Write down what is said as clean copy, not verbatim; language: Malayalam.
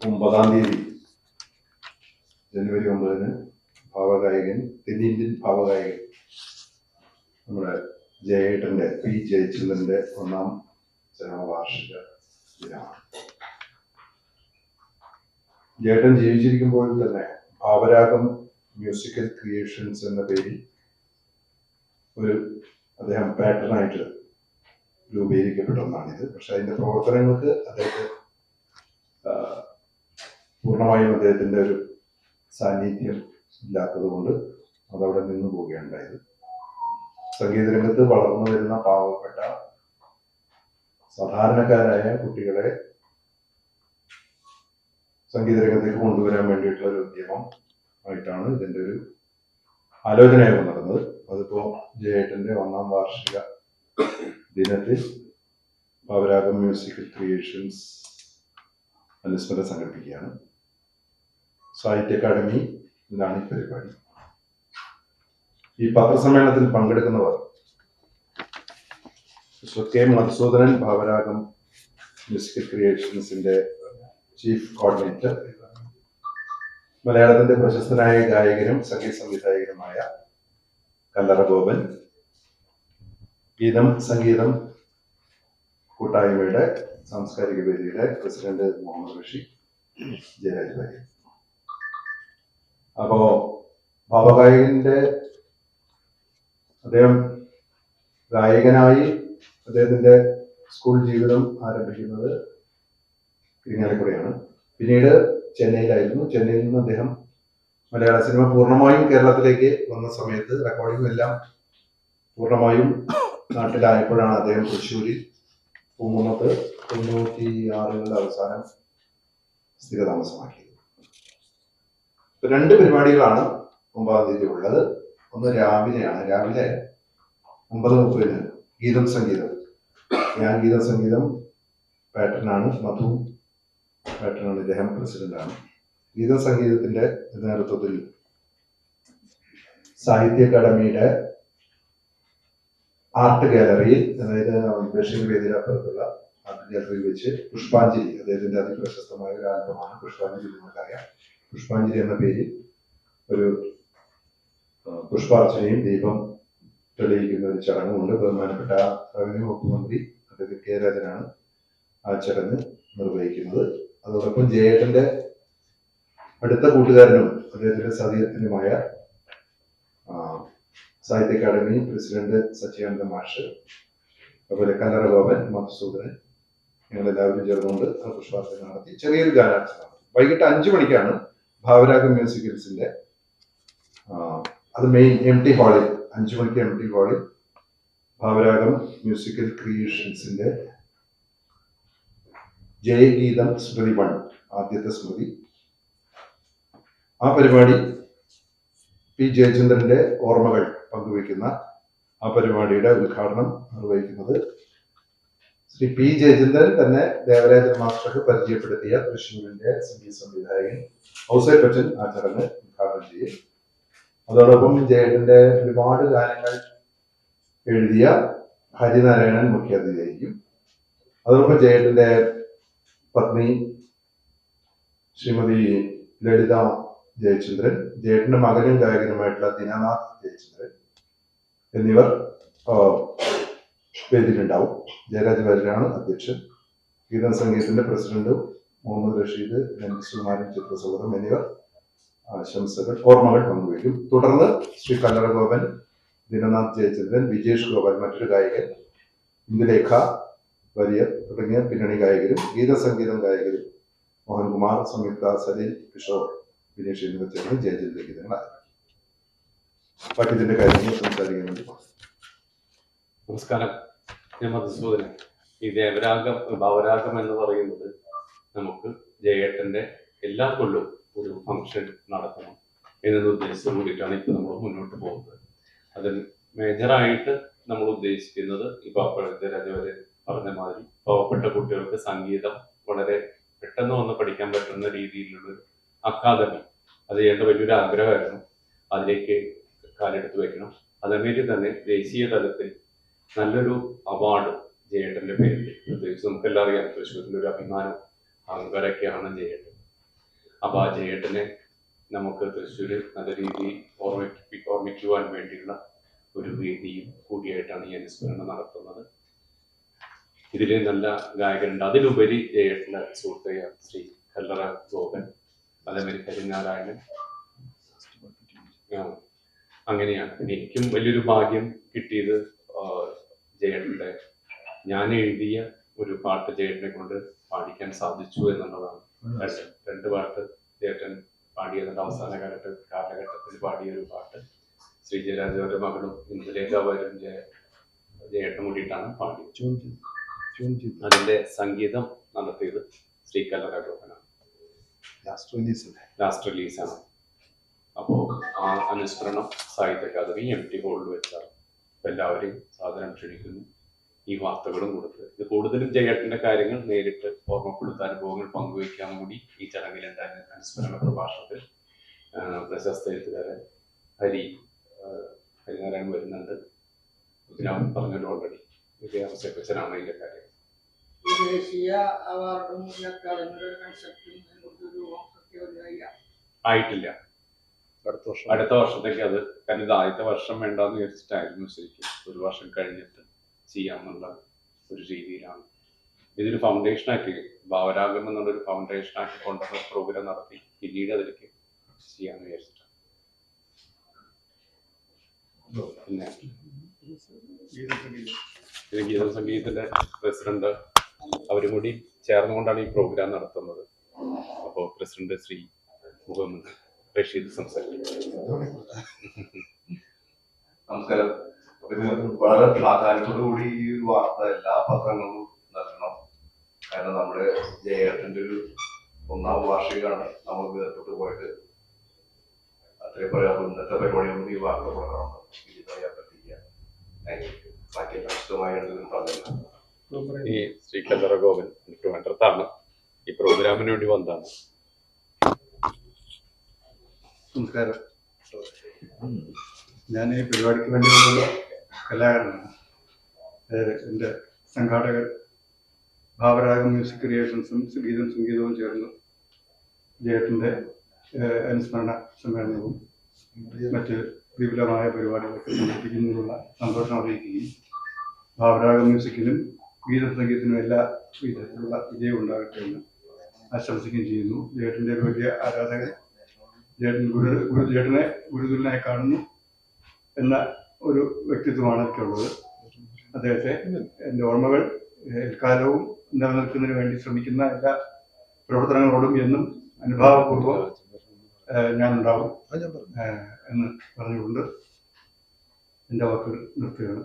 9 ജനുവരി 9 ഭാവഗായകൻ, തെന്നിന്ത്യൻ ഭാവഗായകൻ നമ്മുടെ ജയേട്ടൻ്റെ പി ജയചന്ദ്രൻ്റെ 1ാം ചരമവാർഷിക ദിനമാണ്. ജയേട്ടൻ ജീവിച്ചിരിക്കുമ്പോൾ തന്നെ ഭാവരാഗം മ്യൂസിക്കൽ ക്രിയേഷൻസ് എന്ന പേരിൽ അദ്ദേഹം പാറ്റേണായിട്ട് രൂപീകരിക്കപ്പെട്ട ഒന്നാണിത്. പക്ഷെ അതിൻ്റെ പ്രവർത്തനങ്ങൾക്ക് അദ്ദേഹത്തെ പൂർണ്ണമായും അദ്ദേഹത്തിൻ്റെ ഒരു സാന്നിധ്യം ഇല്ലാത്തത് കൊണ്ട് അതവിടെ നിന്നു പോവുകയുണ്ടായത്. സംഗീത രംഗത്ത് വളർന്നു വരുന്ന പാവപ്പെട്ട സാധാരണക്കാരായ കുട്ടികളെ സംഗീത രംഗത്തേക്ക് കൊണ്ടുവരാൻ വേണ്ടിയിട്ടുള്ള ഒരു ഉദ്യമം ആയിട്ടാണ് ഇതിൻ്റെ ഒരു ആലോചനയായി നടന്നത്. അതിപ്പോൾ ജയേട്ടൻ്റെ 1ാം വാർഷിക ദിനത്തിൽ ഭാവരാഗം മ്യൂസിക്കൽ ക്രിയേഷൻസ് അനുസ്മരണം സംഘടിപ്പിക്കുകയാണ്. സാഹിത്യ അക്കാദമി ഇതാണ് ഈ പരിപാടി. ഈ പത്രസമ്മേളനത്തിൽ പങ്കെടുക്കുന്നവർ കെ മധുസൂദനൻ, ഭാവരാഗം മ്യൂസിക്കൽ ക്രിയേഷൻസിന്റെ ചീഫ് കോർഡിനേറ്റർ, മലയാളത്തിന്റെ പ്രശസ്തനായ ഗായകനും സംഗീത സംവിധായകനുമായ കല്ലറ ഗോപൻ, ഗീതം സംഗീതം കൂട്ടായ്മയുടെ സാംസ്കാരിക വേദിയുടെ പ്രസിഡന്റ് മുഹമ്മദ് റഷീദ്, ജയരാജ് ഭാര്യ. അപ്പോ ഭാവഗായകന്റെ അദ്ദേഹം ഗായകനായി അദ്ദേഹത്തിന്റെ സ്കൂൾ ജീവിതം ആരംഭിക്കുന്നത് ഇരിങ്ങാലക്കുടയാണ്. പിന്നീട് ചെന്നൈയിലായിരുന്നു. ചെന്നൈയിൽ നിന്ന് അദ്ദേഹം മലയാള സിനിമ പൂർണ്ണമായും കേരളത്തിലേക്ക് വന്ന സമയത്ത് റെക്കോർഡിംഗ് എല്ലാം പൂർണ്ണമായും നാട്ടിലായപ്പോഴാണ് അദ്ദേഹം തൃശ്ശൂരിൽ പൂങ്കുന്നത്ത് 96 അവസാനം സ്ഥിരതാമസമാക്കിയത്. 2 പരിപാടികളാണ് 9-ാം തീയതി ഉള്ളത്. ഒന്ന് രാവിലെയാണ്. രാവിലെ 9:30 ഗീതം സംഗീതം. ഞാൻ ഗീതം സംഗീതം പാറ്റേണാണ്, മധു പാറ്റേണാണ്, ഇദ്ദേഹം പ്രസിഡന്റാണ്. ഗീതം സംഗീതത്തിന്റെ നേതൃത്വത്തിൽ സാഹിത്യ അക്കാദമിയുടെ ആർട്ട് ഗാലറിയിൽ, അതായത് ബഷീർ വേദിയിലപ്പുറത്തുള്ള ആർട്ട് ഗാലറിയിൽ വെച്ച് പുഷ്പാഞ്ജലി, അദ്ദേഹത്തിന്റെ അതിപ്രശസ്തമായ ഒരു ആൽബമാണ് പുഷ്പാഞ്ജലി. നമുക്കറിയാം, പുഷ്പാഞ്ജലി എന്ന പേരിൽ ഒരു പുഷ്പാർച്ചനയും ദീപം തെളിയിക്കുന്ന ഒരു ചടങ്ങുണ്ട്. ബഹുമാനപ്പെട്ട റവന്യൂ വകുപ്പ് മന്ത്രി അഡ്വക്കേറ്റ് കെ രാജനാണ് ആ ചടങ്ങ് നിർവഹിക്കുന്നത്. അതോടൊപ്പം ജയേട്ടന്റെ അടുത്ത കൂട്ടുകാരനും അദ്ദേഹത്തിന്റെ സതീർത്ഥനുമായ സാഹിത്യ അക്കാദമി പ്രസിഡന്റ് സച്ചിദാനന്ദ മാഷ്, അതുപോലെ കല്ലറ ഗോപൻ, മധുസൂദനൻ, ഞങ്ങളെല്ലാവരും ചേർന്നുകൊണ്ട് പുഷ്പാർച്ചന നടത്തി ചെറിയൊരു ഗാനാർച്ചന നടത്തി. വൈകിട്ട് 5 മണിക്കാണ് ഭാവരാഗം മ്യൂസിക്കൽസിന്റെ അത് മെയിൻ MT ഹാളിൽ 5 മണിക്ക് MT ഹാളിൽ ഭാവരാഗം മ്യൂസിക്കൽ ക്രിയേഷൻസിന്റെ ജയഗീതം സ്മൃതി 1, ആദ്യത്തെ സ്മൃതി. ആ പരിപാടി പി ജയചന്ദ്രന്റെ ഓർമ്മകൾ പങ്കുവയ്ക്കുന്ന ആ പരിപാടിയുടെ ഉദ്ഘാടനം നിർവഹിക്കുന്നത് ശ്രീ പി ജയചന്ദ്രൻ തന്നെ ദേവരാജൻ മാസ്റ്റർക്ക് പരിചയപ്പെടുത്തിയ തൃശ്ശൂരിന്റെ സംഗീത സംവിധായകൻ ഔസേപ്പ് ബച്ചൻ ആ ചടങ്ങ് ഉദ്ഘാടനം ചെയ്യും. അതോടൊപ്പം ജയേട്ടന്റെ ഒരുപാട് ഗാനങ്ങൾ എഴുതിയ ഹരിനാരായണൻ മുഖ്യാതിഥിയായിരിക്കും. അതോടൊപ്പം ജയേട്ടന്റെ പത്നി ശ്രീമതി ലളിത ജയചന്ദ്രൻ, ജയേട്ടന്റെ മകനും ഗായകനുമായിട്ടുള്ള ദിനനാഥ് ജയചന്ദ്രൻ എന്നിവർ വേദിയിലുണ്ടാവും. ജയരാജ് വാര്യരാണ് അധ്യക്ഷൻ. ഗീതം സംഗീതത്തിന്റെ പ്രസിഡന്റ് മുഹമ്മദ് റഷീദ്, സുകുമാരൻ, ചിത്രസൗഹൃദം എന്നിവർ ആശംസകൾ, ഓർമ്മകൾ പങ്കുവയ്ക്കും. തുടർന്ന് ശ്രീ കല്ലറ ഗോപൻ, ദിനനാഥ് ജയചന്ദ്രൻ, വിജേഷ് ഗോപാൽ, മറ്റൊരു ഗായകൻ, ഇന്ദുലേഖ വാര്യർ തുടങ്ങിയ പിന്നണി ഗായകരും ഗീതസംഗീതം ഗായകരും മോഹൻകുമാർ, സംയുക്ത, സലിൽ, കിഷോർ, വിനീഷ് എന്നിവർ ചേർന്ന് ജയചന്ദ്ര ഗീതങ്ങൾ ആരംഭിക്കും. ബാക്കി ഇതിന്റെ കാര്യങ്ങൾ സംസാരിക്കാൻ വേണ്ടി. നമസ്കാരം, ഞാൻ മധുസൂദനൻ. ഈ ഭാവരാഗം എന്ന് പറയുന്നത് നമുക്ക് ജയേട്ടന്റെ എല്ലാ കൊല്ലവും ഒരു ഫംഗ്ഷൻ നടത്തണം എന്നുള്ള ഉദ്ദേശത്തോടു കൂടിയിട്ടാണ് ഇപ്പോൾ നമ്മൾ മുന്നോട്ട് പോകുന്നത്. അതിൽ മേജറായിട്ട് നമ്മൾ ഉദ്ദേശിക്കുന്നത് ഈ രാജവരെ പറഞ്ഞ മാതിരി പാവപ്പെട്ട കുട്ടികൾക്ക് സംഗീതം വളരെ പെട്ടെന്ന് വന്ന് പഠിക്കാൻ പറ്റുന്ന രീതിയിലുള്ള അക്കാദമി, അത് ചെയ്യേണ്ട വലിയൊരു ആഗ്രഹമായിരുന്നു. അതിലേക്ക് കാലെടുത്ത് വെക്കണം. അതേമാതിരി തന്നെ ദേശീയ തലത്തിൽ നല്ലൊരു അവാർഡ് ജയേട്ടന്റെ പേരിൽ, പ്രത്യേകിച്ച് നമുക്കെല്ലാം അറിയാം തൃശ്ശൂരിൻ്റെ ഒരു അഭിമാനം അഹങ്കാരൊക്കെയാണ് ജയേട്ടൻ. അപ്പോൾ ആ ജയേട്ടനെ നമുക്ക് തൃശ്ശൂർ നല്ല രീതിയിൽ ഓർമ്മിക്കുവാൻ വേണ്ടിയുള്ള ഒരു വേദിയും കൂടിയായിട്ടാണ് ഈ അനുസ്മരണം നടത്തുന്നത്. ഇതിൽ നല്ല ഗായകരുണ്ട്. അതിലുപരി ജയേട്ടൻ്റെ സുഹൃത്തായ ശ്രീ കല്ലറ ഗോപൻ, അതേമാതിരി കരിനാരായണൻ. അങ്ങനെയാണ് എനിക്കും വലിയൊരു ഭാഗ്യം കിട്ടിയത്. ജയേട്ടൻ്റെ ഞാൻ എഴുതിയ ഒരു പാട്ട് ജയേട്ടനെ കൊണ്ട് പാടിക്കാൻ സാധിച്ചു എന്നുള്ളതാണ്. രണ്ട് പാട്ട് ജയേട്ടൻ പാടിയതിൻ്റെ അവസാന കാലഘട്ടത്തിൽ പാടിയ ഒരു പാട്ട് ശ്രീ ജയരാജവരുടെ മകളും ഇന്ദുലേഖാവരും ജയേട്ടൻ കൂടിയിട്ടാണ് പാടിയത്. അതിന്റെ സംഗീതം നടത്തിയത് ശ്രീ കല്ലറ ഗോപനാണ്. ലാസ്റ്റ് റിലീസാണ്. അപ്പോൾ ആ അനുസ്മരണം സാഹിത്യ അക്കാദമി MT ഹോളിൽ വെച്ചാണ്. എല്ലാവരെയും സാദരം ക്ഷണിക്കുന്നു. ഈ വാർത്തകളും കൊടുത്ത് ഇത് കൂടുതലും ജയേട്ടന്റെ കാര്യങ്ങൾ നേരിട്ട് ഓർമ്മപ്പെടുത്ത അനുഭവങ്ങൾ പങ്കുവയ്ക്കാൻ കൂടി ഈ ചടങ്ങിൽ ഉണ്ടായിരുന്ന അനുസ്മരണ പ്രഭാഷണത്തിൽ പ്രശസ്ത എഴുത്തുകാരൻ ഹരിനാരായണൻ വരുന്നുണ്ട്. ഞാൻ പറഞ്ഞല്ലോ ഓൾറെഡി വിദ്യാഭ്യാസനാണ് അതിന്റെ കാര്യം. ദേശീയ അവാർഡും ആയിട്ടില്ല. അടുത്ത വർഷത്തേക്ക് അത്, കാരണം ഇത് ആദ്യത്തെ വർഷം വേണ്ടാന്ന് വിചാരിച്ചിട്ടായിരുന്നു ശരിക്കും. ഒരു വർഷം കഴിഞ്ഞിട്ട് ചെയ്യാമെന്നുള്ള ഒരു രീതിയിലാണ്. ഇതൊരു ഫൗണ്ടേഷനാക്കി, ഭാവരാഗം എന്നുള്ളൊരു ഫൗണ്ടേഷനാക്കി കൊണ്ടുവന്ന പ്രോഗ്രാം നടത്തി പിന്നീട് അതിലേക്ക് ചെയ്യാമെന്ന് വിചാരിച്ചിട്ടാണ്. പിന്നെ ഇത് ഗീത സംഗീതത്തിന്റെ പ്രസിഡന്റ് അവരും കൂടി ചേർന്നുകൊണ്ടാണ് ഈ പ്രോഗ്രാം നടത്തുന്നത്. അപ്പോൾ പ്രസിഡന്റ് ശ്രീ മുഹമ്മദ് റഷീദ് സംസാരിക്കും. നമസ്കാരം. വളരെ പ്രാധാന്യത്തോടുകൂടി ഈ ഒരു വാർത്ത എല്ലാ പത്രങ്ങളും നൽകണം. കാരണം നമ്മുടെ ജയേട്ടൻ്റെ ഒരു 1ാം വാർഷികമാണ് നമ്മൾ വേർപെട്ട് പോയിട്ട്. അത്രയും പറയാം. ഇന്നത്തെ പരിപാടിയൊന്നും ഈ വാർത്ത കൊടുക്കണം പറയാൻ പറ്റില്ല. ബാക്കി വിശദമായി പറഞ്ഞില്ല. ഈ ശ്രീ കല്ലറ ഗോപൻ ട്രിവാൻഡ്രത്താണ് ഈ പ്രോഗ്രാമിന് വേണ്ടി വന്നതാണ്. നമസ്കാരം. ഞാൻ ഈ പരിപാടിക്ക് വേണ്ടി വന്ന കലാകാരനാണ്. എൻ്റെ സംഘാടകർ ഭാവരാഗം മ്യൂസിക് ക്രിയേഷൻസും സംഗീതവും ചേർന്ന് ജയേട്ടൻ്റെ അനുസ്മരണ സമ്മേളനവും മറ്റ് വിപുലമായ പരിപാടികളൊക്കെ സംഘടിപ്പിക്കുന്നതിനുള്ള സന്തോഷം അറിയിക്കുകയും ഭാവരാഗം മ്യൂസിക്കിനും സംഗീതത്തിനും എല്ലാ വിധത്തിലുള്ള വിജയം ഉണ്ടാകട്ടെ എന്ന് ആശംസിക്കുകയും ചെയ്യുന്നു. ജയേട്ടൻ്റെ ഒരു വലിയ ആരാധകൻ, ജേട്ടനെ ഗുരുതുലനായി കാണുന്നു എന്ന ഒരു വ്യക്തിത്വമാണ് എനിക്കുള്ളത്. അദ്ദേഹത്തെ എൻ്റെ ഓർമ്മകൾ എക്കാലവും നിലനിൽക്കുന്നതിന് വേണ്ടി ശ്രമിക്കുന്ന എല്ലാ പ്രവർത്തനങ്ങളോടും എന്നും അനുഭാവപൂർവ്വം ഞാനുണ്ടാവും എന്ന് പറഞ്ഞുകൊണ്ട് എൻ്റെ വാക്കുകൾ നിർത്തുകയാണ്.